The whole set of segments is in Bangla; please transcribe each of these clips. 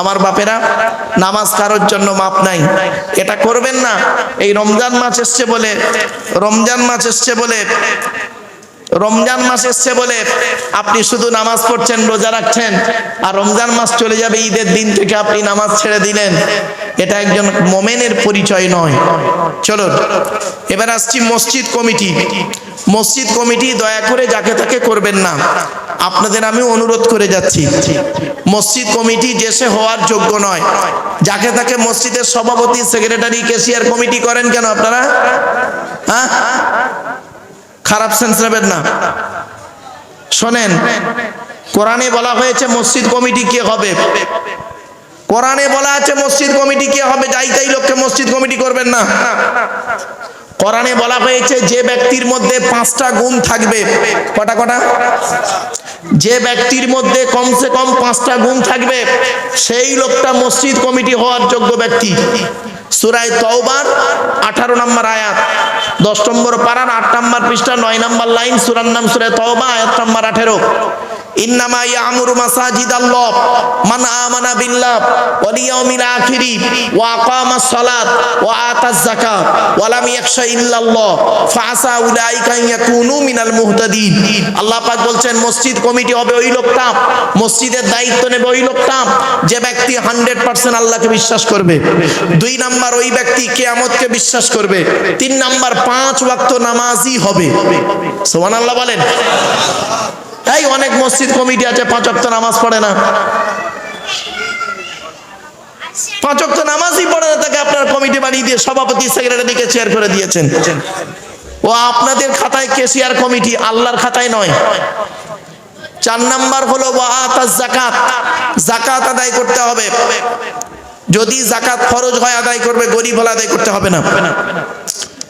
আমার বাপেরা, নামাজ কারোর জন্য মাপ নাই, এটা করবেন না। এই রমজান মাস এসছে বলে রমজান মাস এসছে বলে আপনি শুধু নামাজ পড়ছেন, রোজা রাখছেন, আর রমজান মাস চলে যাবে, ঈদের দিন থেকে আপনি নামাজ ছেড়ে দিলেন, এটা একজন মোমেনের পরিচয় নয়। চলো এবার আসছি মসজিদ কমিটি। মসজিদ কমিটি দয়া করে যাকে তাকে করবেন না, আপনাদের আমি অনুরোধ করে যাচ্ছি। মসজিদ কমিটি দেশে হওয়ার যোগ্য নয়। যাকে তাকে মসজিদের সভাপতি, সেক্রেটারি, ক্যাশিয়ার কমিটি করেন কেন আপনারা? হ্যাঁ, খারাপ সেন্স নেবেন না। শোনেন, কোরআনে বলা হয়েছে মসজিদ কমিটি কে হবে। কোরআনে বলা আছে মসজিদ কমিটি কে হবে, যাই তাই লোককে মসজিদ কমিটি করবেন না। কোরআনে বলা হয়েছে যে ব্যক্তির মধ্যে 5টা গুণ থাকবে। কটা? যে ব্যক্তির মধ্যে কমসে কম 5টা গুণ থাকবে, সেই লোকটা মসজিদ কমিটি হওয়ার যোগ্য ব্যক্তি। সূরা তাওবার 18 নম্বর আয়াত, 10 নম্বর পারার 8 নম্বর পৃষ্ঠা 9 নম্বর লাইন, সূরার নাম সূরা তাওবা, আয়াত নম্বর 18। ইন্নামা ইয়ামুরু মাসাজিদাল্লাহ মান আমানা বিল্লাহ ওয়াল ইয়াউমিল আখির ওয়া আকামাস সালাত ওয়া আতাজ যাকাত ওয়া লাম ইয়াখশা ইল্লাল্লাহ ফাআসা উলাইকা ইয়াকুনু মিনাল মুহতাদিন। আল্লাহ পাক বলছেন মসজিদ কমিটি হবে ওই লোকটা, মসজিদের দায়িত্ব নেবে ওই লোকটা যে ব্যক্তি 100% আল্লাহকে বিশ্বাস করবে। 2 নাম্বার, ওই ব্যক্তি কিয়ামতকে বিশ্বাস করবে। 3 নাম্বার, 5 ওয়াক্ত নামাজি হবে। সুবহানাল্লাহ বলেন। এই অনেক মসজিদ কমিটি আছে 5 ওয়াক্ত নামাজ পড়ে না, 5 ওয়াক্ত নামাজই পড়ে না, তাকে আপনার কমিটি বানিয়ে দিয়ে সভাপতি, সেক্রেটারিকে চেয়ার করে দিয়েছেন। ও আপনাদের খাতায় ক্যাশিয়ার কমিটি, আল্লাহর খাতায় নয়। 4 নাম্বার হলো ওয়াআতাজ যাকাত, যাকাত আদায় করতে হবে। যদি যাকাত ফরজ হয় আদায় করবে, গরিব হলে আদায় করতে হবে না।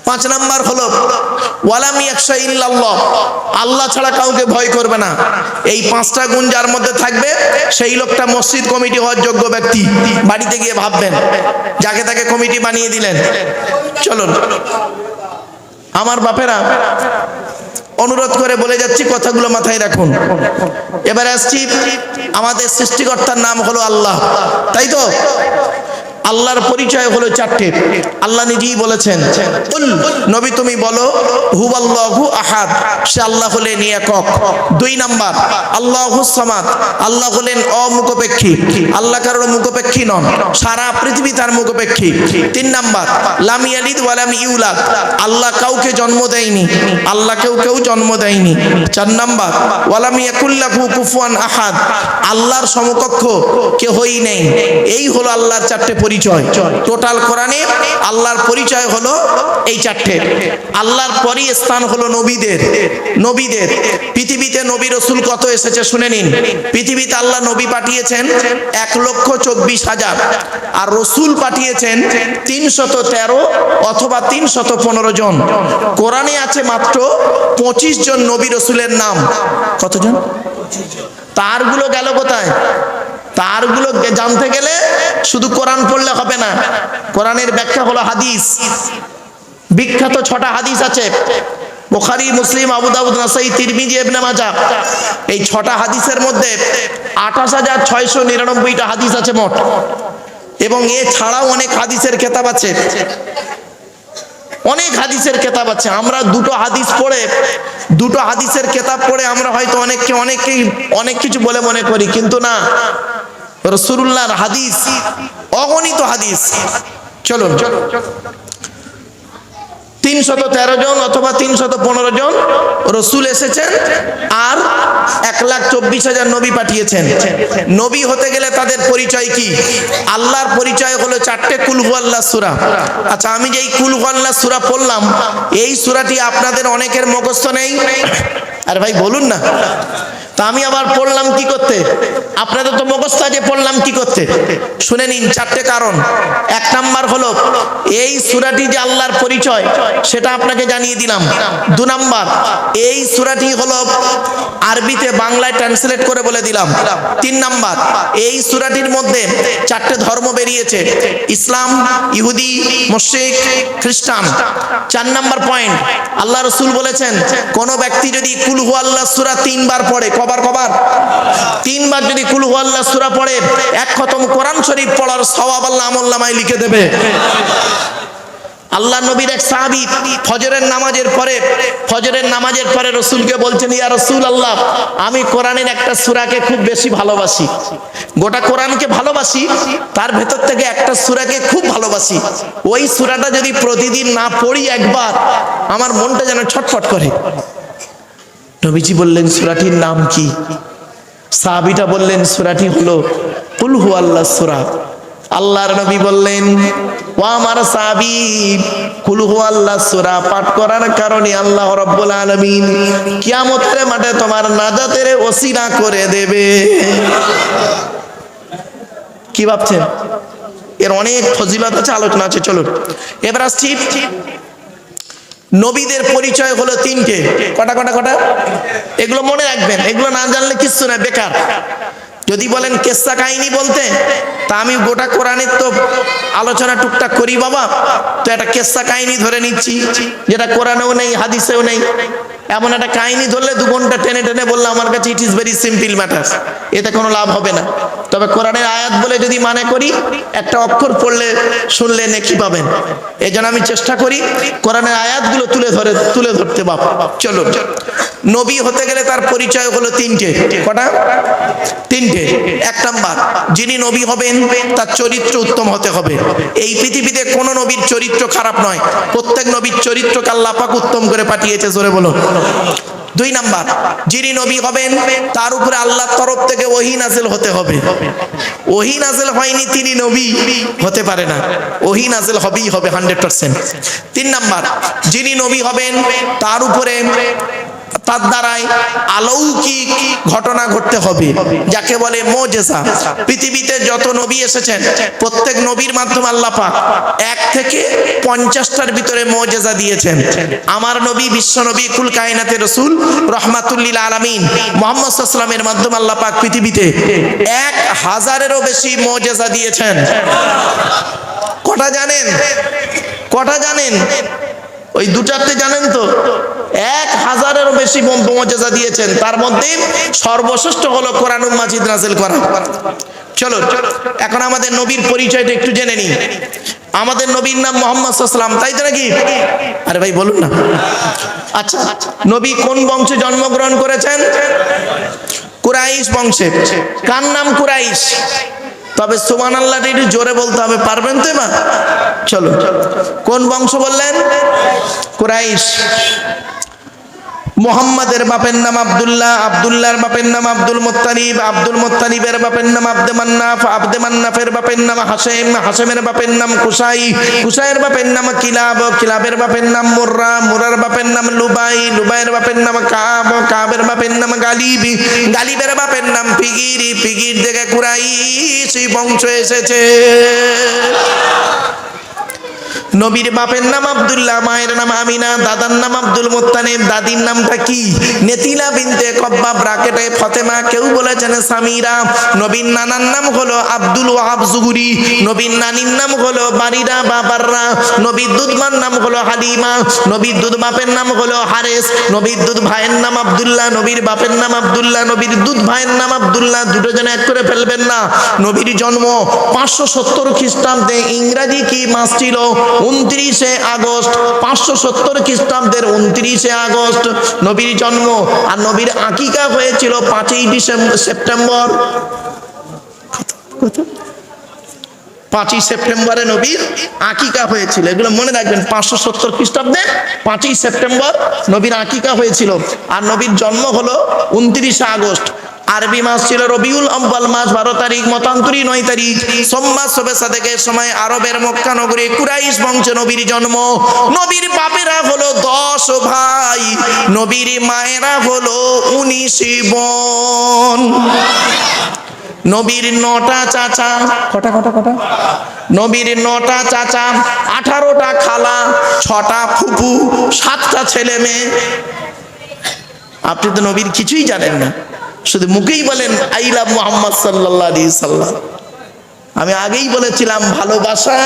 5 নাম্বার হলো ওয়ালাম ইয়াখশা ইল্লাল্লাহ, আল্লাহ ছাড়া কাউকে ভয় করবে না। এই 5টা গুণ যার মধ্যে থাকবে, সেই লোকটা মসজিদ কমিটি হওয়ার যোগ্য ব্যক্তি। বাড়িতে গিয়ে ভাববেন, যাকে তাকে কমিটি বানিয়ে দিলেন। চলুন আমার বাপেরা, অনুরোধ করে বলে যাচ্ছি, কথাগুলো মাথায় রাখুন। এবারে আসছি, আমাদের সৃষ্টিকর্তার নাম হলো আল্লাহ, তাই তো? আল্লাহর পরিচয় হলো 4টে। আল্লাহ নিজেই বলেছেন, কুল নবী তুমি বলো, হুয়াল্লাহু আহাদ, সে আল্লাহ হলেন একক। 2 নাম্বার, আল্লাহুস সামাদ, আল্লাহ হলেন অমুখপেক্ষী, আল্লাহ কারোর মুখপেক্ষী নন, সারা পৃথিবী তার মুখপেক্ষী। 3 নাম্বার, লাম ইয়ালিদ ওয়া লাম ইউলাদ, আল্লাহ কাউকে জন্ম দেয়নি, আল্লাহ কেউ জন্ম দেয়নি। 4 নাম্বার, ওয়া লাম ইয়াকুল লাহু কুফুয়ান আহাদ, আল্লাহর সমকক্ষ কেউই নেই। এই হলো আল্লাহর 4টে পরিচয়। টোটাল কোরআনে আল্লাহর পরিচয় হলো এই 4টে। আল্লাহর পরই স্থান হলো নবীদের। পৃথিবীতে নবী রাসূল কত এসেছে শুনে নিন। পৃথিবীতে আল্লাহ নবী পাঠিয়েছেন 1,24,000, আর রাসূল পাঠিয়েছেন 313 অথবা 315 জন। কোরআনে আছে মাত্র 25 জন নবী রাসূলের নাম। কতজন? তারগুলো গেল কোথায়? তারগুলো জানতে গেলে শুধু কোরআন পড়লে হবে না। কোরআনের ব্যাখ্যা হলো হাদিস। বিখ্যাত 6টা হাদিস আছে, বুখারী, মুসলিম, আবু দাউদ, নাসাই, তিরমিজি, ইবনে মাজাহ। এই 6টা হাদিসের মধ্যে 28,699টা হাদিস আছে মোট, এবং এছাড়াও অনেক হাদিসের কিতাব আছে। আমরা দুটো হাদিসের কিতাব পড়ে আমরা হয়তো অনেক কিছু বলে মনে করি, কিন্তু না, রাসূলুল্লাহর হাদিস অগণিত হাদিস। চলুন, 313 জন অথবা 315 জন রাসূল এসেছেন, আর 1,24,000 নবী পাঠিয়েছেন। নবী হতে গেলে তাদের পরিচয় কি? আল্লাহর পরিচয় হলো 4টে কুল হুয়াল্লাহ সূরা। আচ্ছা, আমি যে এই কুল হুয়াল্লাহ সূরা পড়লাম, এই সূরাটি আপনাদের অনেকের মুখস্থ নেই। আরে ভাই বলুন না, তা আমি আবার পড়লাম কি করতে? আপনাদের তো মুখস্থ আছে, পড়লাম কি করতে? শুনে নিন 4টে কারণ। 1 নাম্বার হলো এই সূরাটি যে আল্লাহর পরিচয়, সেটা আপনাকে জানিয়ে দিলাম। 2 নাম্বার, এই সূরাটি হলো আরবিতে বাংলায় ট্রান্সলেট করে বলে দিলাম। 3 নাম্বার, এই সূরাটির মধ্যে 4টে ধর্ম বেরিয়েছে, ইসলাম, ইহুদি, মুশরিক, খ্রিস্টান। 4 নাম্বার পয়েন্ট, আল্লাহ রাসূল বলেছেন, কোন ব্যক্তি যদি কুল হুয়াল্লাহ সূরা 3 বার পড়ে, কবার? 3 বার যদি কুল হুয়াল্লাহ সূরা পড়ে, 1 খতম কোরআন শরীফ পড়ার সওয়াব আল্লাহ আমলনামায় লিখে দেবে। আল্লাহ নবীর এক সাহাবী ফজরের নামাজের পরে রাসূলকে বলছেন, ইয়া রাসূলুল্লাহ, আমি কোরআনের একটা সূরাকে খুব বেশি ভালোবাসি, গোটা কোরআনকে ভালোবাসি, তার ভেতর থেকে একটা সূরাকে খুব ভালোবাসি। ওই সূরাটা যদি প্রতিদিন না পড়ি একবার, আমার মনটা যেন ছটফট করে। নবীজি বললেন, সূরাটির নাম কি? সাহাবীটা বললেন, সূরাটি হলো কুল হুয়াল্লাহ সূরা। আল্লাহর নবী বললেন, ও আমার সাহাবী, কুল হুয়াল্লাহ সূরা পাঠ করার কারণে আল্লাহ রাব্বুল আলামিন কিয়ামতের মাঠে তোমার নাজাতের ওসিলা করে দেবে। কি ভাবছেন? এর অনেক ফজিলত আছে, আলোচনা আছে। চলুন এবার আসছি। নবীদের পরিচয় হলো 3টে। কটা? এগুলো মনে রাখবেন, এগুলো না জানলে কিচ্ছু না, বেকার। যদি বলেন কেসা কাহিনী বলতে, তা আমি গোটা কোরআনের তো আলোচনা টুকটাক করি বাবা, তো একটা কেসা কাহিনী ধরে নিচ্ছি, যেটা কোরআনেও নেই, হাদিসেও নেই। এমন একটা কাহিনী ধরলে 2 ঘন্টা টেনে টেনে বললে আমার কাছে it is very simple matter, এতে কোনো লাভ হবে না। তবে কোরআনের আয়াত বলে যদি মানে করি, একটা অক্ষর পড়লে শুনলে নেকি পাবেন। এই জন্য আমি চেষ্টা করি কোরআনের আয়াতগুলো তুলে ধরতে বাবা। চলো, নবী হতে গেলে তার পরিচয় হলো 3টে। কটা? 3টে। 1 নাম্বার, যিনি নবী হবেন তার চরিত্র উত্তম হতে হবে। এই পৃথিবীতে কোনো নবীর চরিত্র খারাপ নয়, প্রত্যেক নবীর চরিত্রকে আল্লাহ পাক উত্তম করে পাঠিয়েছে। জোরে বলো। 2 নাম্বার, যিনি নবী হবেন তার উপরে আল্লাহর তরফ থেকে ওহী নাযিল হতে হবে। ওহী নাযিল হয়নি তিনি নবী হতে পারে না, ওহী নাযিল হবেই হবে 100%। 3 নাম্বার, যিনি নবী হবেন তার উপরে, তার দ্বারাই অলৌকিক ঘটনা ঘটতে হবে, যাকে বলে মুজিজা। পৃথিবীতে যত নবী এসেছেন, প্রত্যেক নবীর মাধ্যমে আল্লাহ পাক 1 থেকে 50টার ভিতরে মুজিজা দিয়েছেন। আমার নবী, বিশ্ব নবী, কুল কায়নাতের রাসূল, রাহমাতুল লিল আলামিন মুহাম্মদ সাল্লাল্লাহু আলাইহি ওয়াসাল্লামের মাধ্যমে আল্লাহ পাক পৃথিবীতে 1000-এরও বেশি মুজিজা দিয়েছেন। কটা জানেন? ওই 2-4টে জানেন তো? 1000-এরও বেশি মুজিজা দিয়েছেন। তার মধ্যে সর্বশ্রেষ্ঠ হলো কোরআনুল মাজিদ নাযিল করা। চলো এখন আমাদের নবীর পরিচয়টা একটু জেনে নিই। আমাদের নবীর নাম মুহাম্মদ সাল্লাল্লাহু আলাইহি ওয়াসাল্লাম, তাই তো নাকি? আরে ভাই বলুন না। আচ্ছা, নবী কোন বংশে জন্মগ্রহণ করেছেন? কুরাইশ বংশে। কার নাম কুরাইশ? তবে সুবহানাল্লাহ একটু জোরে বলতে হবে, পারবেন তো এবার? চলো, কোন বংশ বললেন? কুরাইশ। মুহাম্মাদের বাপের নাম আব্দুল্লাহ, আব্দুল্লাহর বাপের নাম আব্দুল মুত্তালিব, আব্দুল মুত্তালিবের বাপের নাম আব্দে মান্নাফ, আব্দে মান্নাফের বাপের নাম হাশেম, হাশেমের বাপের নাম কুসাই, কুসাইয়ের বাপের নাম কিলাব, কিলাবের বাপের নাম মুররা, মুরার বাপের নাম লুবাই, লুবাইয়ের বাপের নাম কাব, কাবের বাপের নাম গালিব, গালিবের বাপের নাম ফিগির, ফিগির থেকে কুরাইশ বংশ এসেছে। নবীর বাপের নাম আব্দুল্লাহ, মায়ের নাম আমিনা, দাদার নাম আব্দুল মুত্তালিব, দাদির নামটা কি? নেতিলা বিনতে কব্বা, ব্রাকেটে ফতেমা, কেউ বলেছেন সামিরা। নবীর নানার নাম হলো আব্দুল ওয়াহাব জুহুরি, নবীর নানির নাম হলো বারিরা বা বাররা, নবীর দুধমার নাম হলো হালিমা, নবীর দুধ বাপের নাম হলো হারেস, নবীর দুধ ভাইয়ের নাম আব্দুল্লাহ, নবীর বাপের নাম আব্দুল্লাহ, নবীর দুধ ভাইয়ের নাম আব্দুল্লাহ। দুটো জন এক করে ফেলবেন না। নবীর জন্ম 570 খ্রিস্টাব্দে। ইংরাজি কি মাস ছিল? 29শে আগস্ট। 570 খ্রিস্টাব্দের 29শে আগস্ট নবীর জন্ম। আর নবীর আকিকা হয়েছিল 5ই সেপ্টেম্বর। 5ই সেপ্টেম্বরে নবীর আকিকা হয়েছিল। এগুলো মনে রাখবেন, 570 খ্রিস্টাব্দে 5ই সেপ্টেম্বর নবীর আকিকা হয়েছিল। আর নবীর জন্ম হলো 29শে আগস্ট। আরবি মাস ছিল রবিউল আউয়াল মাস, 12 তারিখ, মতান্তরী 9 তারিখ। সোমবার শবে সাদেকের সময় আরবের মক্কা নগরী কুরাইশ বংশে নবীর জন্ম। নবীর বাপেরা হলো 10 ভাই, নবীর মায়েরা হলো 19 বোন। নবীর 9টা চাচা। কটা? নবীর 9টা চাচা, 18টা খালা, 6টা ফুফু, 7টা ছেলে মেয়ে। আপনি তো নবীর কিছুই জানেন না, শুধু মুখেই বলেন আই লাভ মুহাম্মদ সাল্লাল্লাহু আলাইহি সাল্লাম। আমি আগেই বলেছিলাম, ভালোবাসা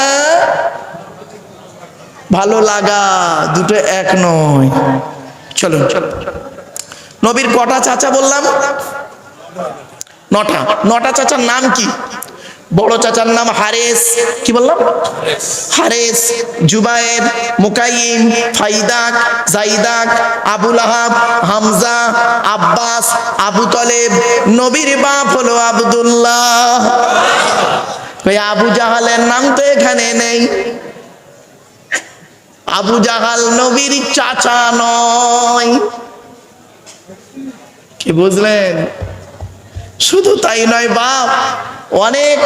ভালো লাগা দুটো এক নয়। চলুন, নবীর কটা চাচা বললাম? নটা। নটা চাচার নাম কি? বড় চাচার নাম হারেস, কি বললাম? হারেস, জুবায়ের, মুকাইম, ফাইদাক, জাইদাক, আবুল আহাব, হামজা, আব্বাস, আবু তলেব। নবীর বাপ হলো আব্দুল্লাহ। ওই আবু জাহালের নাম তো এখানে নেই। আবু জাহাল নবীর চাচা নয়, কি বুঝলেন? শুধু তাই নয় বাপ, অনেক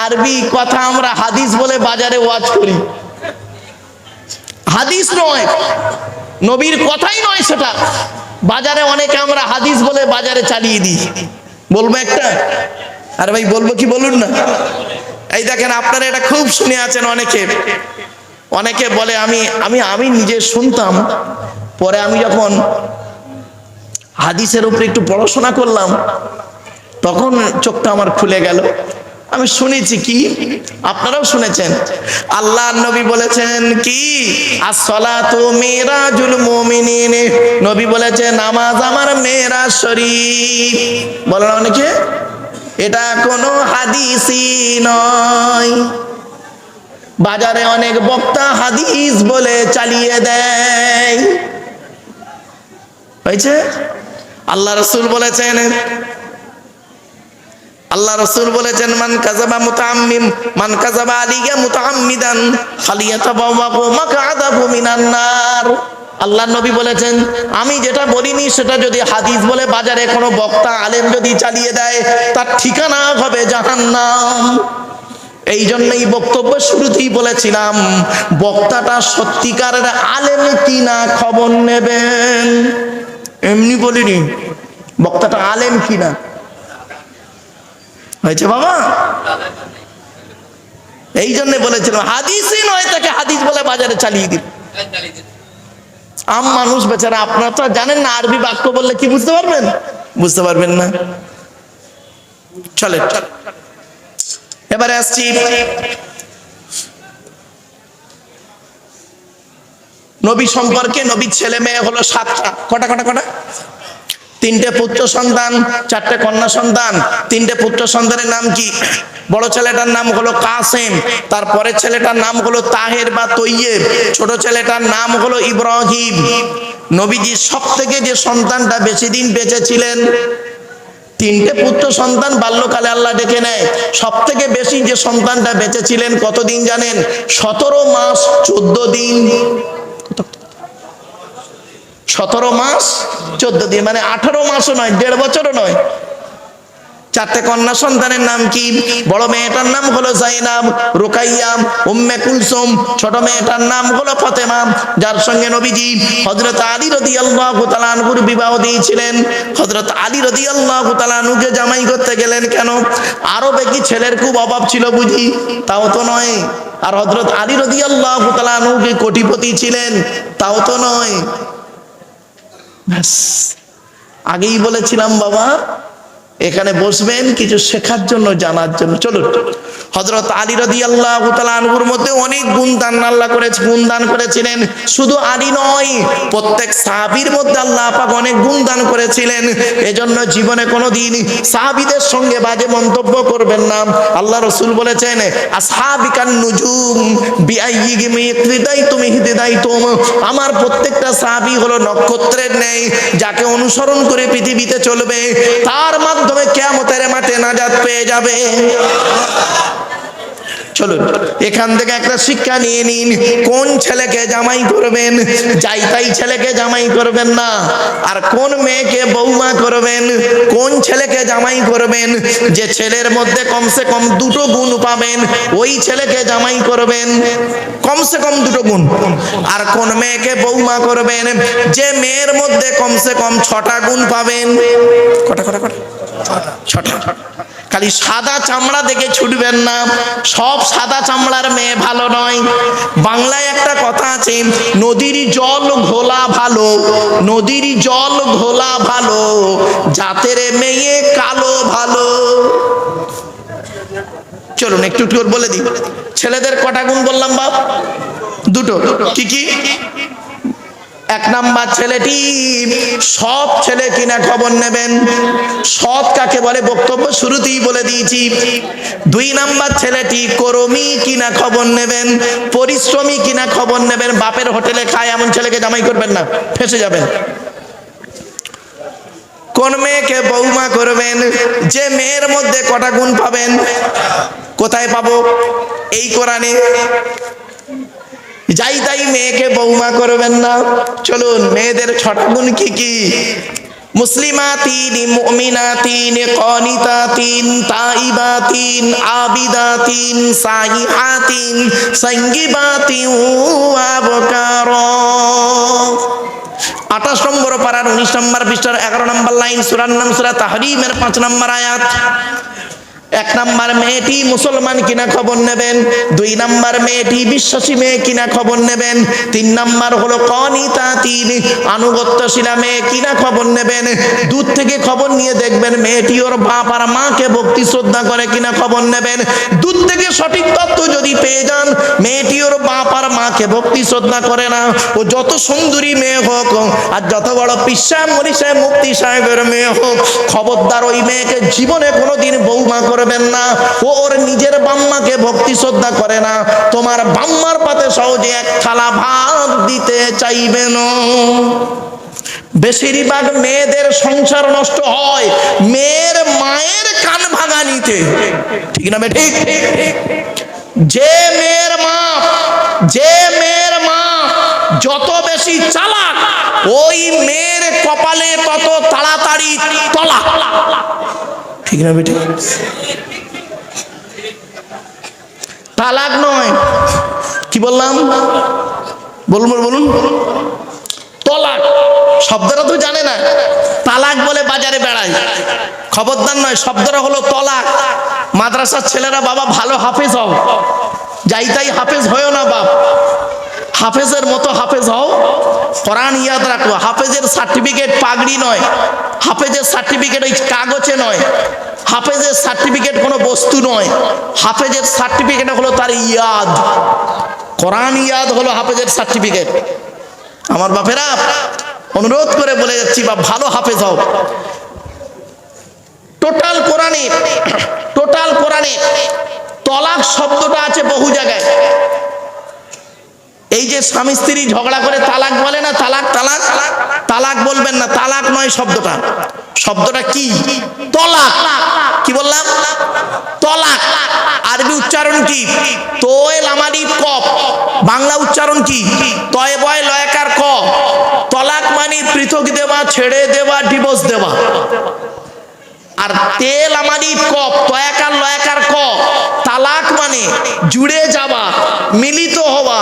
আরবি কথা আমরা হাদিস বলে বাজারে ওয়াজ করি। হাদিস নয়, নবীর কথাই নয় সেটা, বাজারে অনেকে আমরা হাদিস বলে বাজারে চালিয়ে দিই। বলবো একটা? আরে ভাই বলবো কি বলুন না। এই দেখেন, আপনারা এটা খুব শুনে আছেন অনেকে। অনেকে বলে, আমি আমি আমি নিজে শুনতাম, পরে আমি যখন হাদিসের উপরে একটু পড়াশোনা করলাম তখন চোখটা আমার খুলে গেল। আমি শুনেছি কি, আপনারাও শুনেছেন, আল্লাহর নবী বলেছেন কি, as-salatu মিরাজুল মুমিনিন। নবী বলেছেন নামাজ আমার মেরাজ শরীফ। বলেন অনেকে, এটা কোনো হাদিসই নয়। বাজারে অনেক বক্তা হাদিস বলে চালিয়ে দেয়। হয়েছে? আল্লাহ রাসূল বলেছেন, আল্লাহ রাসূল বলেছেন, মান কাযাবা মুতাআম্মিম, মান কাযাবা আলাইয়া মুতাআম্মিদান ফালিয়াতাবাওয়াহু মাকআদাহু মিনান নার। আল্লাহ নবী বলেছেন, আমি যেটা বলিনি সেটা যদি হাদিস বলে বাজারে কোনো বক্তা আলেম যদি চালিয়ে দেয়, তার ঠিকানা হবে জাহান্নাম। এই জন্যই বক্তব্য শুরুতেই বলেছিলাম, বক্তাটা সত্যিকারের আলেম কিনা খবর নেবেন। এমনি বলিনি, বক্তাটা আলেম কিনা। হয়েছে বাবা? এই জন্য বলেছিলাম হাদিসই নয়, তাকে হাদিস বলে বাজারে চালিয়ে দিন। আম মানুষ বেচারা, আপনারা তো জানেন না আরবি বাক্য বললে কি বুঝতে পারবেন? বুঝতে পারবেন না। চলে, এবারে আসছি নবী সম্পর্কে। নবীর ছেলে মেয়ে হলো 7টা। কটা কটা কটা? 3টে পুত্র সন্তান, 4টে কন্যা সন্তান। 3টে পুত্র সন্তানের নাম কি? বড় ছেলেটার নাম হলো কাসেম, তারপরে ছেলেটার নাম হলো তাহের বা তৈয়েব, ছোট ছেলেটার নাম হলো ইব্রাহিম। নবীজি সব থেকে যে সন্তানটা বেশি দিন বেঁচে ছিলেন, 3টে পুত্র সন্তান বাল্যকালে আল্লাহ ডেকে নেয়। সব থেকে বেশি যে সন্তানটা বেঁচে ছিলেন কতদিন জানেন? 17 মাস 14 দিন। 17 মাস 14 দিন, মানে 18 মাসও নয়, 1.5 বছরও নয়। 4টে কন্যা সন্তানের নাম কি? বড় মেয়েটার নাম হলো জাইনাব, রুকাইয়া, উম্মে কুলসুম। ছোট মেয়েটার নাম হলো ফাতেমা, যার সঙ্গে নবীজি হযরত আলী রাদিয়াল্লাহু তাআলা আনহুর বিবাহ দিয়েছিলেন। হযরত আলী রাদিয়াল্লাহু তাআলা আনহুকে জামাই করতে গেলেন কেন? আরবে কি ছেলের খুব অভাব ছিল বুঝি? তাও তো নয়। আর হযরত আলী রাদিয়াল্লাহু তাআলা আনহু কি কোটিপতি ছিলেন? তাও তো নয়। আগেই বলেছিলাম বাবা, এখানে বসবেন কিছু শেখার জন্য, জানার জন্য। চলুন, হযরত আলী রাদিয়াল্লাহু তাআলা আনহুর মধ্যে অনেক গুণদান আল্লাহ গুণদান করেছিলেন। শুধু আলী নয়, প্রত্যেক সাহাবীর মধ্যে আল্লাহ পাক অনেক গুণদান করেছিলেন। এজন্য জীবনে কোনোদিন সাহাবীদের সঙ্গে বাজে মন্তব্য করবেন না। আল্লাহ রাসূল বলেছেন, আসহাবিকান নুজুম বিআইয়িহিম ইকতিদাইতুম ইহতিদাইতুম। আমার প্রত্যেকটা সাহাবী হলো নক্ষত্রের ন্যায়, যাকে অনুসরণ করে পৃথিবীতে চলবে তার মাধ্যমে কিয়ামতের মাঠে নাজাত পেয়ে যাবে। চলুন, এখান থেকে একটা শিক্ষা নিয়ে নিন। কোন ছেলেকে জামাই করবেন? যাই তাই ছেলেকে জামাই করবেন না। আর কোন মেয়েকে বৌমা করবেন? কোন ছেলেকে জামাই করবেন? যে ছেলের মধ্যে কমসে কম 2টো গুণ পাবেন, ওই ছেলেকে জামাই করবেন, কমসে কম 2টো গুণ। আর কোন মেয়েকে বৌমা করবেন? যে মেয়ের মধ্যে কমসে কম 6টা গুণ পাবেন। কটা কটা কটা? 6টা। খালি সাদা চামড়া দেখে ছুটবেন না, সব সাদা চামড়ার মেয়ে ভালো নয়। বাংলায় একটা কথা আছে, নদীর জল ঘোলা ভালো, নদীর জল ঘোলা ভালো, জাতের মেয়ে কালো ভালো। চলুন একটু একটু করে বলে দিই। ছেলেদের কটা গুণ বললাম বাপ? 2টো। কি কি? এক নাম্বার ছেলেটি সৎ ছেলে কিনা খবর নেবেন। সৎ কাকে বলে বক্তব্য শুরুতেই বলে দিয়েছি। দুই নাম্বার ছেলেটি কর্মী কিনা খবর নেবেন, পরিশ্রমী কিনা খবর নেবেন। বাপের হোটেলে খায় এমন ছেলেকে জামাই করবেন না, ফেঁসে যাবেন। কোন মেয়েকে বৌমা করবেন? যে মেয়ের মধ্যে কটা গুণ পাবেন? কোথায় পাবো? এই কোরআনে। যাই তাই মেয়েকে বৌমা করবেন না। চলুন, মেয়েদের ছটা গুণ কি কি? মুসলিমাতিন, মুমিনাতিন, কানিতাতিন, তাইবাতিন, আবিদাতিন, সাইহাতিন, সাঙ্গিবাতিন ওয়া আবকারা। 28 নম্বর পারার 19 নম্বর পৃষ্ঠার 11 নম্বর লাইন, সূরার নাম সূরা তাহরীমের 5 নম্বর আয়াত। এক নাম্বার মেয়েটি মুসলমান কিনা খবর নেবেন। দুই নাম্বার মেয়েটি বিশ্বাসী মেয়ে কিনা খবর নেবেন। তিন নাম্বার হলো কানিতাতিন, আনুগত্যশীলা মেয়ে কিনা খবর নেবেন। দূর থেকে খবর নিয়ে দেখবেন মেয়েটি ওর বাপ আর মাকে ভক্তি শ্রদ্ধা করে কিনা খবর নেবেন। দূর থেকে সঠিক তথ্য যদি পেয়ে যান মেয়েটি ওর বাপ আর মাকে ভক্তি শ্রদ্ধা করে না, ও যত সুন্দরী মেয়ে হোক আর যত বড় পিসা মনীষা মুফতি সাহেবের মেয়ে হোক, খবরদার ওই মেয়েকে জীবনে কোনোদিন বৌমা করবেন না। ও ওর নিজের বাম্মাকে ভক্তি শ্রদ্ধা করে না, তোমার বাম্মার পাতে সহজে এক থালা ভাত দিতে চাইবে না। বেশিরভাগ মেয়েদের সংসার নষ্ট হয় মেয়ের মায়ের কান ভাঙানিতে, ঠিক না ঠিক? যে মেয়ের মা যত বেশি চালাক, ওই মেয়ের কপালে তত তাড়াতাড়ি তলাক, ঠিক না বেটি? তালাক নয়, কি বললাম? বলুন তলাক শব্দটা তো জানে না। তালাক বলে বাজারে বেড়ায়, খবরদার নয়, শব্দটা হলো তলাক। মাদ্রাসার ছেলেরা বাবা ভালো হাফেজ হও, যাই তাই হাফেজ হয়েও না বাপ। হাফেজের মতো হাফেজ হও, কোরআন ইয়াদ রাখো। হাফেজের সার্টিফিকেট পাগড়ি নয়, হাফেজের সার্টিফিকেট ওই কাগজে নয়, হাফেজের সার্টিফিকেট কোনো বস্তু নয়। হাফেজের সার্টিফিকেট হলো তার ইয়াদ, কোরআন ইয়াদ হলো হাফেজের সার্টিফিকেট। আমার বাপেরা অনুরোধ করে বলে যাচ্ছি, বা ভালো হাফেজ হও। টোটাল কোরআনে তলাক শব্দটা আছে বহু জায়গায়। এই যে স্বামী স্ত্রী ঝগড়া করে তালাক বলে না, তালাক বলবেন না, তালাক নয় শব্দটা। শব্দটা কি? তলাক। কি বললাম? তলাক। আরবি উচ্চারণ কি? তোয়েল আমাদি কফ। বাংলা উচ্চারণ কি? তয় বয় লয়কার ক। তলাক মানে পৃথক দেওয়া, ছেড়ে দেওয়া, ডিভোর্স দেওয়া। আর তেল আমাদি কফ, তয়াকার লয়াকার ক। তালাক মানে জুড়ে যাওয়া, মিলিত হওয়া,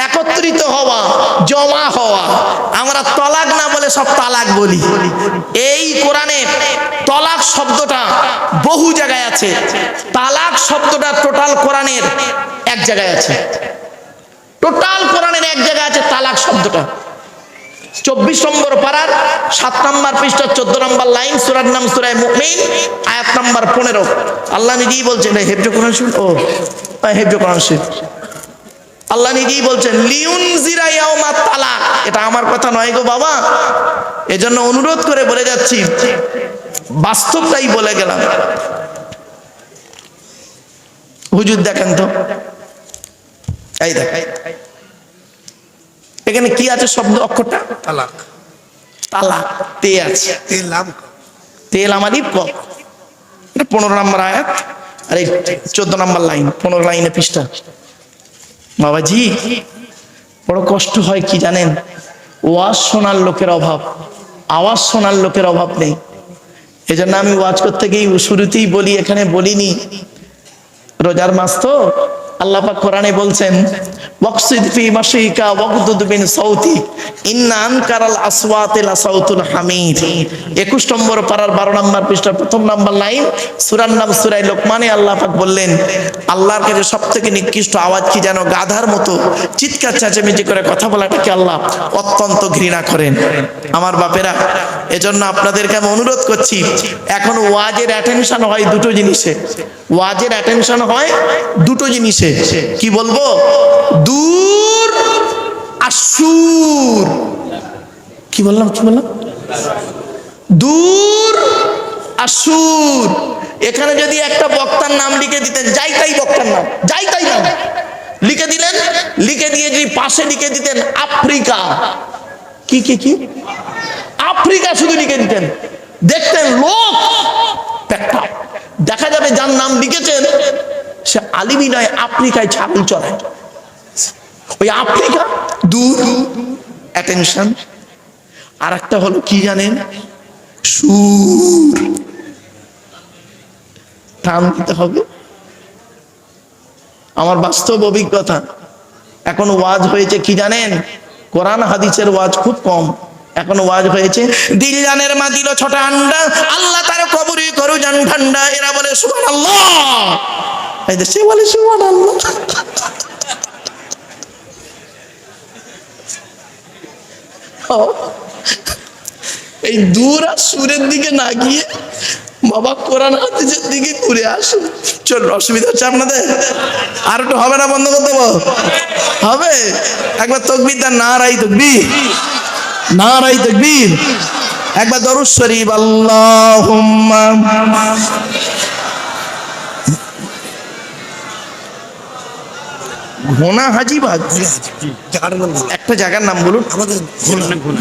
একত্রিত হওয়া, জমা হওয়া। আমরা তলাক না বলে সব তালাক বলি। এই কোরআনে তলাক শব্দটা বহু জায়গায় আছে। তালাক শব্দটা টোটাল কোরআনের এক জায়গায় আছে। টোটাল কোরআনের এক জায়গায় আছে তালাক শব্দটা। 24 নম্বর পারার 7 নম্বর পৃষ্ঠা 14 নম্বর লাইন, সূরার নাম সূরা মুমিন, আয়াত নম্বর 15। আল্লাহ নিজেই বলছেন, হেফজ কোরআন শুন, হেফজ কোরআন শুন। আল্লাহ নিজেই বলছেন লিউনজিরা ইয়াউমাত তালাক। এটা আমার কথা নয় গো বাবা, এজন্য অনুরোধ করে বলে যাচ্ছি, বাস্তবটাই বলে গেলাম। হুজুর দেখেন তো, এই দেখ এখানে কি আছে? শব্দ অক্ষরটা তালাক। তালাক তে আছে, তেল আমাদি ক। এটা 15 নম্বর আয়াত, আর এই 14 নম্বর লাইন, 15 লাইনে পৃষ্ঠা। বাবাজি বড় কষ্ট হয় কি জানেন? ওয়াজ শোনার লোকের অভাব, আওয়াজ শোনার লোকের অভাব নেই। এজন্য আমি ওয়াজ করতে গিয়ে শুরুতেই বলি, এখানে বলিনি, রোজার মাস তো আল্লাহ পাক কোরআনে বলছেন ওয়াকসিদ ফি মাশিকা ওয়াগদুদ মিন সাউতি ইন্না আনকারাল আসওয়াতি লা সাউতুল হামিদ। 21 নম্বর পারার 12 নম্বর পৃষ্ঠা 1 নম্বর লাইন, সূরার নাম সূরা লোকমানে আল্লাহ পাক বললেন, আল্লাহর কাছে সবথেকে নিকৃষ্ট আওয়াজ কি জানো? গাধার মতো চিৎকার চেঁচামেচি করে কথা বলাটাকে আল্লাহ অত্যন্ত ঘৃণা করেন। আমার বাপেরা, এজন্য আপনাদেরকে আমি অনুরোধ করছি, এখন ওয়াজের অ্যাটেনশন হয় দুটো জিনিসে। ওয়াজের অ্যাটেনশন হয় দুটো জিনিসে। কি বলবো? দূর আর সুর। কি বললাম দূর আসুর। এখানে যদি একটা বক্তার নাম লিখে দিতেন, যাই তাই বক্তার নাম, যাই তাই নাম লিখে দিলেন, লিখে দিয়ে যদি পাশে লিখে দিতেন আফ্রিকা, কি কি কি আফ্রিকা শুধু লিখে দিতেন, দেখতেন লোক দেখা যাবে যার নাম লিখেছেন সে আলিমি নয়, আফ্রিকায় ছাগল চড়ায়। ওই আফ্রিকা দূর, অ্যাটেনশন। আর একটা হলো কি জানেন, সুর, টান দিতে হবে। আমার বাস্তব অভিজ্ঞতা, এখন ওয়াজ হয়েছে কি জানেন, কোরআন হাদিসের ওয়াজ খুব কম, এখন ওয়াজ হয়েছে দিল জানের মা দিল ছোট আন্ডা, আল্লাহ তার কবরে করু জান ঠান্ডা। এরা বলে সুবহানাল্লাহ, এই যে সে বলে সুবহানাল্লাহ। এই দূর আর সুরের দিকে না গিয়ে বাবা কোরআন হাদিসের দিকে ঘুরে আসুন। চল, অসুবিধা হচ্ছে আপনাদের? আর একটু হবে না, বন্ধ করে দেবো? হবে? একবার তাকবীর দেন, নারায়ে তাকবীর, নারায়ে তাকবীর। একবার দরুদ শরীফ, আল্লাহুম্মা। ঘোনা হাজিবাগ একটা জায়গার নাম বলুন আমাদের,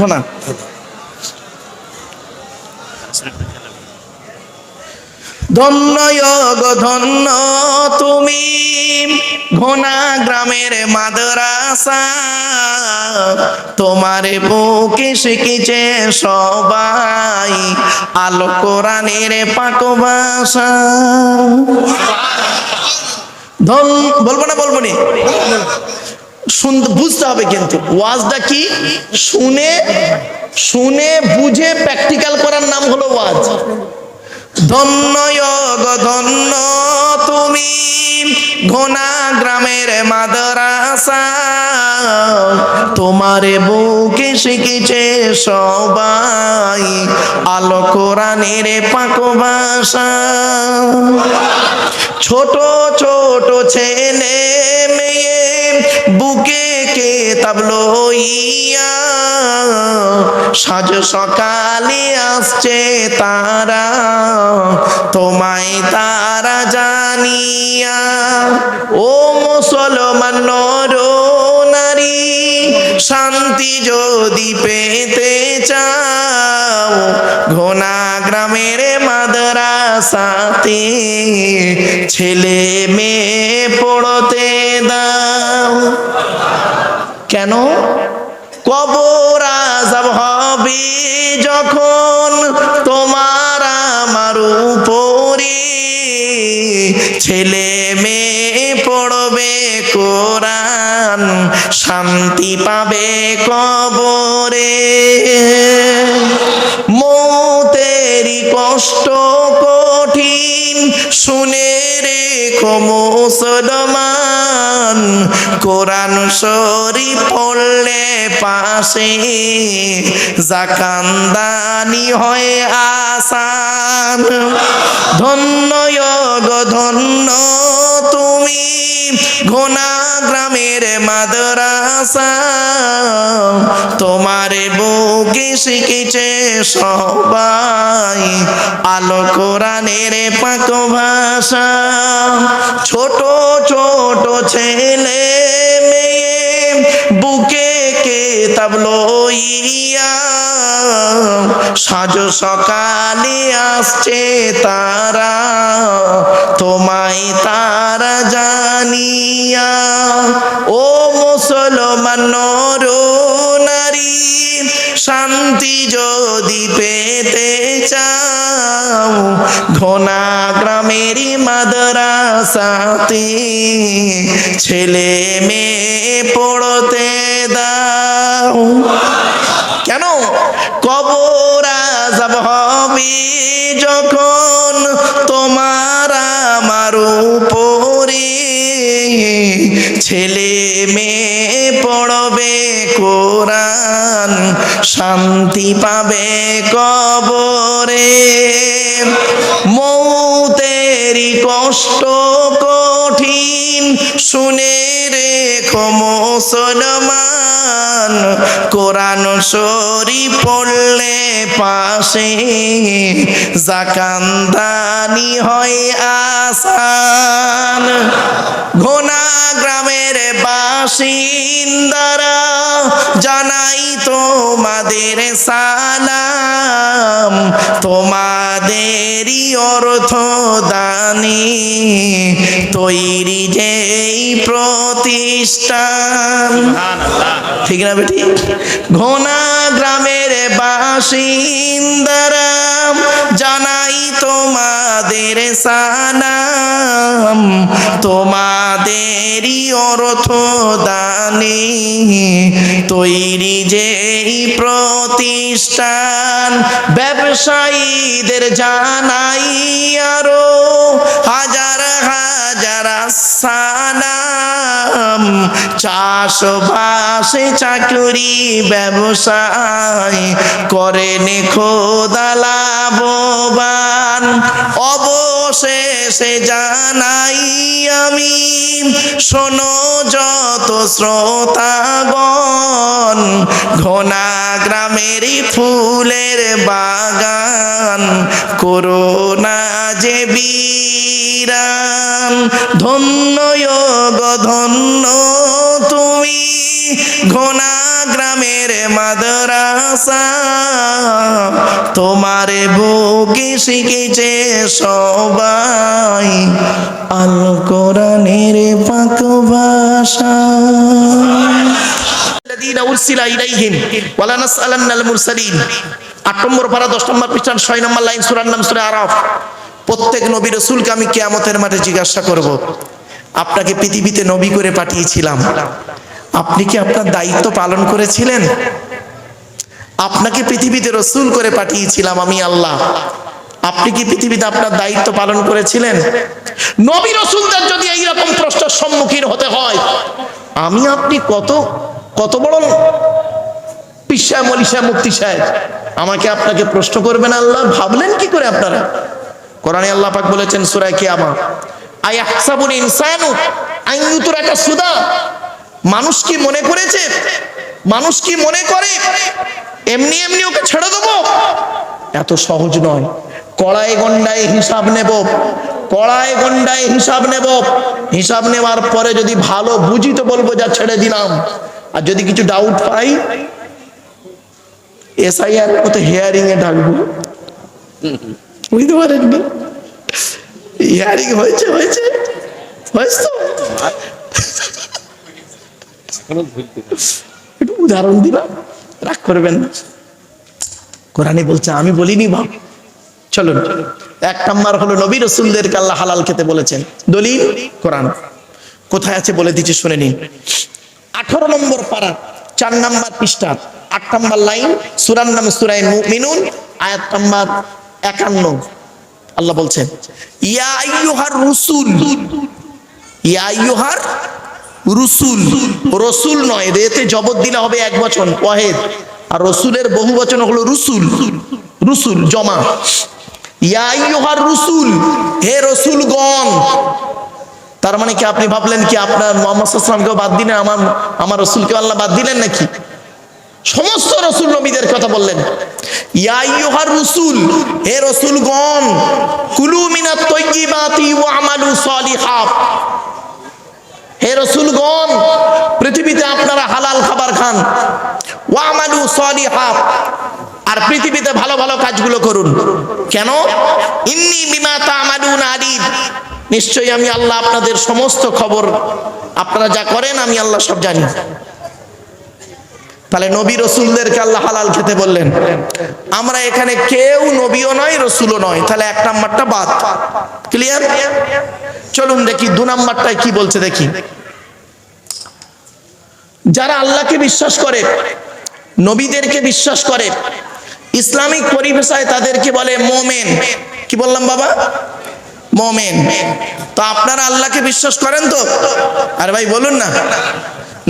ঘোনা। ধন্য গো ধন্য তুমি ঘোনা গ্রামের মাদ্রাসা, তোমারে বুকে শিখেছে সবাই আলো কোরআনের পাক ভাষা। বলবো না শুনতে বুঝতে হবে, কিন্তু ওয়াজটা কি শুনে শুনে বুঝে প্র্যাকটিক্যাল করার নাম হলো ওয়াজ। ধন্য গো ধন্য তুমি ঘোনা গ্রামের মাদ্রাসা, তোমারে বুকে শিখেছে সবাই আলো কোরআনের পাক ভাষা। ছোট ছোট ছেলে মেয়ে বুকে কিতাব লইয়া, সাজ সকালে আসছে তারা তোমায় তারা জানিয়া। ও মুসলমান নর নারী, শান্তি যদি পেতে চাও ঘোনা গ্রামের মাদ্রাসাতে ছেলে মেয়ে পড়তে দাও। কেন? কবর আযাব হবে যখন তোমার আমার উপরে, ছেলে মেয়ে পড়বে কোরআন শান্তি পাবে কবরে। মৌতেরই কষ্ট কঠিন শুনে রেখো মুসলমান, কোরআন শরীফ পড়লে পাশে জাকান্দানি হয় আসান। ধন্য গো ধন্য তুমি ঘোনা গ্রামের মাদ্রাসা, তোমার বুকে শিখেছে সবাই আলো কোরআনের পাক ভাষা। ছোট ছোট ছেলে মেয়ে বুকে কিতাব লইয়া, সাজ সকালে আসছে তারা তোমায় তারা জানিয়া। ও মুসলমান নর নারী, শান্তি যদি পেতে চাও ঘোনা গ্রামের মাদ্রাসাতে ছেলে মেয়ে পড়তে দাও। কেন? কবর আযাব হবে যখন তোমার আমার উপরে, ছেলে মেয়ে পড়বে কোরআন শান্তি পাবে কবরে। মৌতের দুঃখেরই কষ্ট কঠিন শুনে রেখো মুসলমান, কোরআন শরীফ পড়লে পাশে জাকান্দানি হয় আসান। ঘোনা গ্রামের বাসিন্দারা জানাই তোমাদের সালাম, তোমাদেরই অর্থ দানে তৈরি যেই প্রতিষ্ঠান। ঠিক না বেটি? ঘোনা গ্রামের বাসিন্দারা জানাই তোমাদের সালাম, তোমাদেরই অর্থ দানে তৈরি যেই প্রতিষ্ঠান। ব্যবসায়ীদের জানাই আরো হাজার হাজার সালাম, চাষবাসে চাকরি ব্যবসায় করেন খোদা লাভবান। অবশেষে জানাই আমি শোনো যত শ্রোতাগণ, ঘোনা গ্রামের ফুলের বাগান করোনা যে বিরান। ধন্য গো ধন্য তুমি ঘোনা গ্রামের মাদ্রাসা, তোমার বুকে শিখেছে সবাই আল কোরআনের পাক ভাষা। الذين أرسل إليهم ولا نسألن المرسلين। 8 নম্বর পারা 10 নম্বর পৃষ্ঠা 6 নম্বর লাইন, সূরার নাম সূরা আরাফ। প্রত্যেক নবী রাসূলকে আমি কিয়ামতের মাঠে জিজ্ঞাসা করব, আপনাকে পৃথিবীতে নবী করে পাঠিয়েছিলাম, আপনি কি আপনার দায়িত্ব পালন করেছিলেন? আপনাকে পৃথিবীতে রাসূল করে পাঠিয়েছিলাম আমি আল্লাহ, আপনি কি পৃথিবীতে আপনার দায়িত্ব পালন করেছিলেন? নবী রাসূলদের যদি এই রকম প্রশ্নের সম্মুখীন হতে হয়, আমি আপনি কত বড় পিসা মলিশা মুফতি সাহেব, আমাকে আপনাকে প্রশ্ন করবেন আল্লাহ, ভাবলেন কি করে আপনারা? কোরআনে আল্লাহ পাক বলেছেন সূরা কিয়ামা, আয়াহসাবুল ইনসানু আন ইউতরাকা সুদা। মানুষ কি মনে করেছে, মানুষ কি মনে করে এমনি এমনি ওকে ছেড়ে দেবো? এত সহজ নয়। কড়াই গন্ডায় হিসাব নেব, কড়াই গন্ডায় হিসাব নেব, হিসাব নেওয়ার পরে যদি ভালো বুঝি তো বলবো যা ছেড়ে দিলাম, আর যদি কিছু ডাউট পাই এসআইআর মতো হিয়ারিং এ ডাকবো। বুঝতে পারেননি? হিয়ারিং হয়েছে হয়েছে হয়েছে তো একটু উদাহরণ দিলাম, রাগ করবেন না। কোরআনে বলছে, আমি বলিনি বাপ। চলুন, 1 নম্বর হলো নবী রাসূলদেরকে আল্লাহ হালাল খেতে বলেছেন। দলিল কোরআন। কোথায় আছে বলে দিচ্ছি, শুনে নিন। 18 নম্বর পারা 4 নম্বর পৃষ্ঠা 8 নম্বর লাইন, সূরার নাম সূরা মুমিনুন, আয়াত নম্বর 51। আল্লাহ বলছেন, ইয়া আইয়ুহার রুসুল, ইয়া আইয়ুহার রুসুল। রসুল নয়, রেতে জবর দিলে হবে এক বচন ওয়াহিদ, আর রসুলের বহু বচন হলো রুসুল, রুসুল জমা। ইয়া আইয়ুহার রুসুল, হে রসুলগণ। তার মানে কি আপনি ভাবলেন কি আপনার মুহাম্মদ সাল্লাল্লাহু আলাইহি ওয়াসাল্লামকেও বাদ দিলেন, আমার রসুলকে আল্লাহ বাদ দিলেন নাকি? সমস্ত রসুল নবীদের কথা বললেন। ইয়া আইয়ুহার রুসুল, হে রসুলগণ, কুলু মিনাত তাইয়্যিবাতি ওয়া আমালু সালিহাত। হে রসুলগণ, পৃথিবীতে আপনারা হালাল খাবার খান, ওয়া আমালু সালিহাত, আর পৃথিবীতে ভালো ভালো কাজগুলো করুন। কেন? ইন্নী বিমা তা'মালুনা আলীম, নিশ্চয়ই আমি আল্লাহ আপনাদের সমস্ত খবর, আপনারা যা করেন আমি আল্লাহ সব জানি। তাহলে নবী রাসূলদেরকে আল্লাহ হালাল খেতে বললেন। আমরা এখানে কেউ নবীও নয় রসুলও নয়, তাহলে 1 নাম্বারটা বাদ। ক্লিয়ার? চলুন দেখি 2 নাম্বারটায় কি বলছে দেখি। যারা আল্লাহকে বিশ্বাস করে, নবীদেরকে বিশ্বাস করে, ইসলামিক পরিভাষায় তাদেরকে বলে মোমেন। কি বললাম বাবা? মোমেন। তো আপনারা আল্লাহকে বিশ্বাস করেন তো? আরে ভাই বলুন না।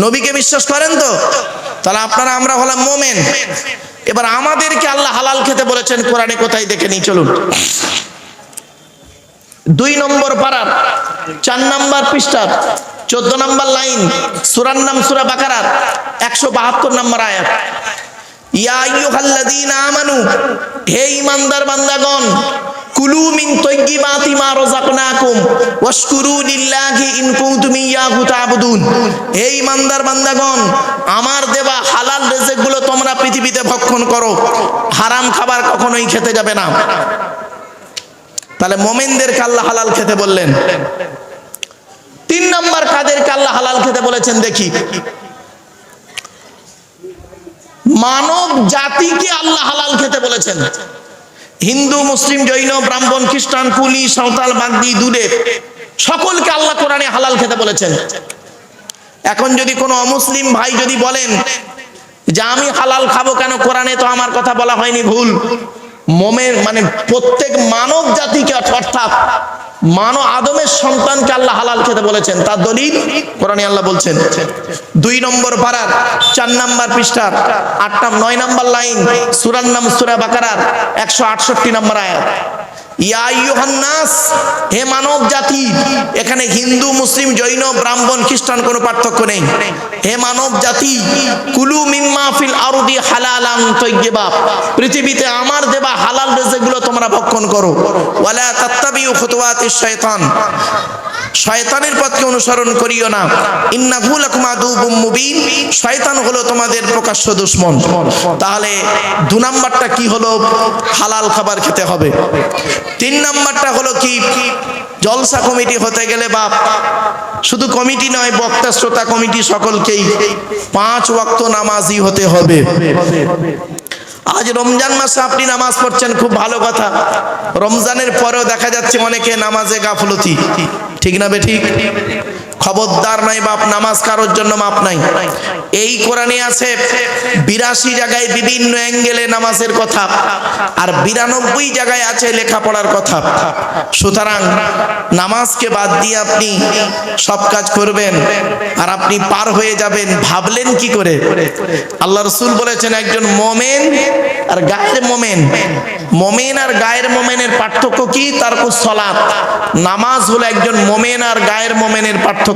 নবীকে বিশ্বাস করেন তো? তাহলে আপনারা, আমরা হলাম মোমেন। এবার আমাদেরকে আল্লাহ হালাল খেতে বলেছেন কোরআনে কোথায় দেখে নি, চলুন। 2 নম্বর পারার 4 নম্বর পৃষ্ঠার 14 নম্বর লাইন, সূরার নাম সূরা বাকারার 172 নম্বর আয়াত। ইয়া আইয়ুহাল্লাযীনা আমানু, হে ঈমানদার বান্দাগণ, কুলু মিন তাইয়্যিবাতি মা রাযাকনাকুম ওয়াশকুরু লিল্লাহি ইন কুনতুম ইয়াহু তা'বুদুন। হে ঈমানদার বান্দাগণ, আমার দেওয়া হালাল রিজিকগুলো তোমরা পৃথিবীতে ভক্ষণ করো, হারাম খাবার কখনোই খেতে যাবে না। তাহলে মুমিনদেরকে আল্লাহ হালাল খেতে বললেন। 3 নম্বর কাদেরকে আল্লাহ হালাল খেতে বলেছেন দেখি। মানব জাতিকে আল্লাহ হালাল খেতে বলেছেন। হিন্দু, মুসলিম, জৈন, ব্রাহ্মণ, খ্রিস্টান, কুলি, সাঁওতাল, বাগদি, দুলে সকলকে আল্লাহ কোরআনে হালাল খেতে বলেছেন। এখন যদি কোনো অমুসলিম ভাই যদি বলেন যে আমি হালাল খাবো কেন, কোরআনে তো আমার কথা বলা হয়নি, ভুল। মোমের মানে প্রত্যেক মানব জাতিকে অর্থাৎ মানব আদমের সন্তানকে আল্লাহ হালাল খেতে বলেছেন। তার দলিল কোরআনে আল্লাহ বলছেন 2 নম্বর পারার 4 নম্বর পৃষ্ঠার 9 নম্বর লাইন, সূরার নাম সূরা বাকারার 168 নম্বর আয়াত। ইয়া আইয়ুহান নাস, হে মানব জাতি। এখানে হিন্দু, মুসলিম, জৈন, ব্রাহ্মণ, খ্রিস্টান কোনো পার্থক্য নেই। হে মানব জাতি, কুলু মিম্মা ফিল আরদি হালালান তাইয়্যিবা, পৃথিবীতে আমার দেওয়া হালাল রিজিকগুলো তোমরা ভক্ষণ করো। ওয়ালা তাত্তাবিউ খুতুওয়াতিশ শয়তান, শয়তানের পথকে অনুসরণ করিও না। ইন্নাহু লাকুম আদুউম মুবিন, শয়তান হলো তোমাদের প্রকাশ্য দুশমন। তাহলে 2 নাম্বারটা কি হলো? হালাল খাবার খেতে হবে। 3 নাম্বারটা হলো কি? জলসা কমিটি হতে গেলে বাপ শুধু কমিটি নয়, বক্তা, শ্রোতা, কমিটি সকলকেই 5 ওয়াক্ত নামাজি হতে হবে। আজ রমজান মাসে আপনি নামাজ পড়ছেন, খুব ভালো কথা। রমজানের পরেও দেখা যাচ্ছে অনেকে নামাজে গাফলতি, ঠিক না বেঠিক? খবরদার নাই বাপ, নামাজ কারোর জন্য মাপ নাই। এই কোরআনে আছে 82 জায়গায় বিভিন্ন অ্যাঙ্গেলে নামাজের কথা, আর 92 জায়গায় আছে লেখাপড়ার কথা। সুতরাং নামাজকে বাদ দিয়ে আপনি সব কাজ করবেন আর আপনি পার হয়ে যাবেন, ভাবলেন কি করে? আল্লাহ রাসূল বলেছেন একজন মুমিন আর গায়ের মুমিন, মুমিন আর গায়ের মুমিনের পার্থক্য কি? তারকুস সালাত, নামাজ হলো একজন মুমিন আর গায়ের মুমিনের পার্থক্য।